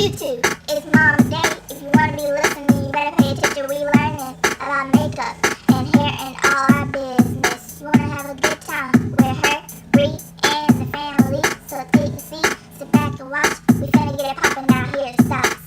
YouTube, it's Mamadaye. If you want to be listening, you better pay attention. We learning about makeup and hair and all our business. You want to have a good time with her, Bree, and the family. So take a seat, sit back and watch. We finna get it poppin' out here. It stops.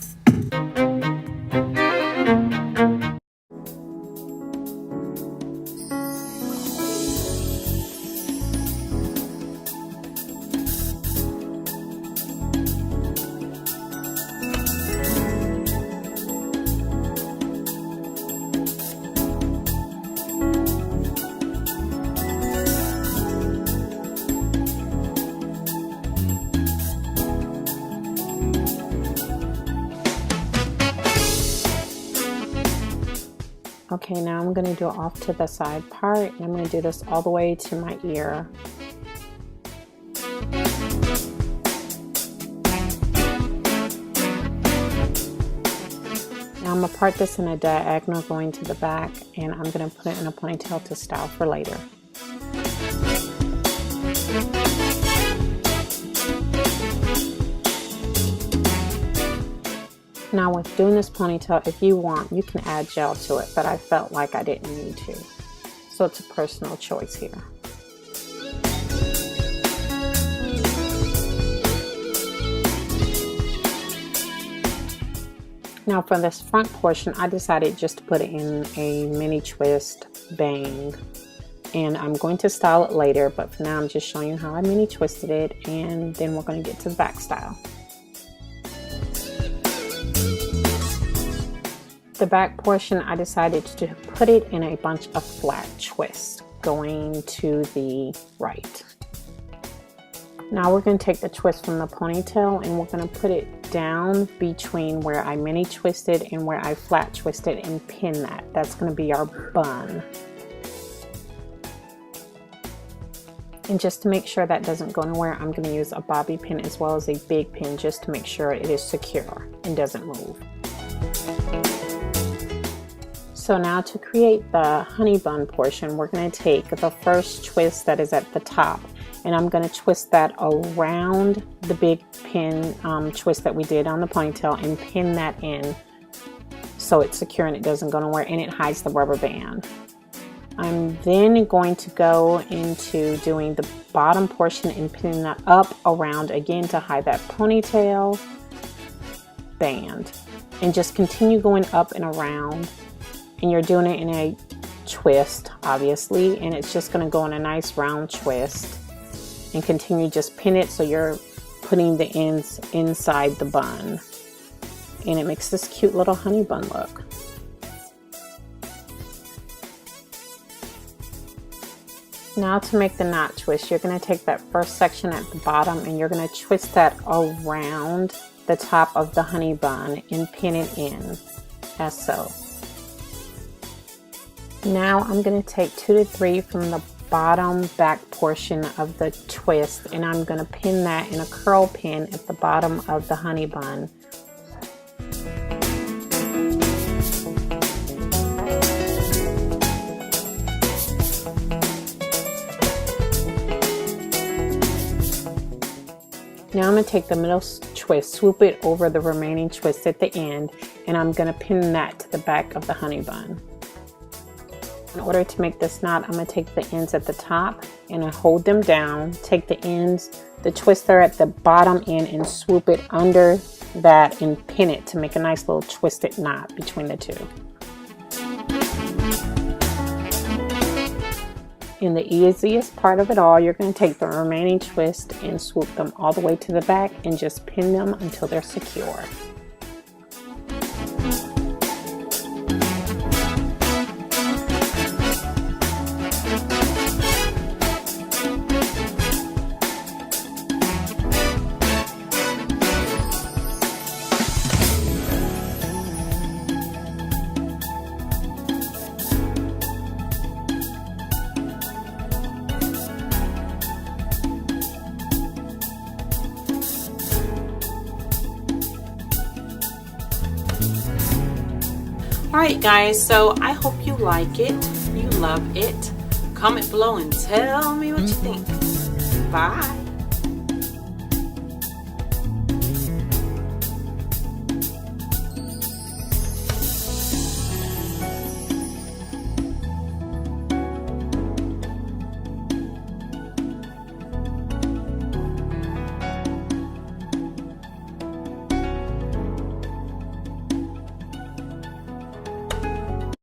Okay, now I'm going to do off to the side part, and I'm going to do this all the way to my ear. Now I'm going to part this in a diagonal going to the back, and I'm going to put it in a ponytail to style for later. Now with doing this ponytail, if you want, you can add gel to it, but I felt like I didn't need to. So it's a personal choice here. Now for this front portion, I decided just to put it in a mini twist bang. And I'm going to style it later, but for now I'm just showing you how I mini twisted it, and then we're going to get to the back style. The back portion, I decided to put it in a bunch of flat twists going to the right. Now we're going to take the twist from the ponytail and we're going to put it down between where I mini twisted and where I flat twisted and pin that. That's going to be our bun. And just to make sure that doesn't go nowhere, I'm going to use a bobby pin as well as a big pin just to make sure it is secure and doesn't move. So now to create the honey bun portion, we're going to take the first twist that is at the top, and I'm going to twist that around the big pin twist that we did on the ponytail and pin that in so it's secure and it doesn't go nowhere and it hides the rubber band. I'm then going to go into doing the bottom portion and pinning that up around again to hide that ponytail band, and just continue going up and around. And you're doing it in a twist, obviously, and it's just going to go in a nice round twist, and continue just pin it so you're putting the ends inside the bun, and it makes this cute little honey bun look. Now to make the knot twist, you're going to take that first section at the bottom and you're going to twist that around the top of the honey bun and pin it in as so. Now I'm going to take 2 to 3 from the bottom back portion of the twist, and I'm going to pin that in a curl pin at the bottom of the honey bun. Now I'm going to take the middle twist, swoop it over the remaining twist at the end, and I'm going to pin that to the back of the honey bun. In order to make this knot, I'm going to take the ends at the top and I hold them down, take the ends, the twister at the bottom end, and swoop it under that and pin it to make a nice little twisted knot between the two. In the easiest part of it all, you're going to take the remaining twist and swoop them all the way to the back and just pin them until they're secure. Alright guys, so I hope you like it, you love it. Comment below and tell me what you think. Bye.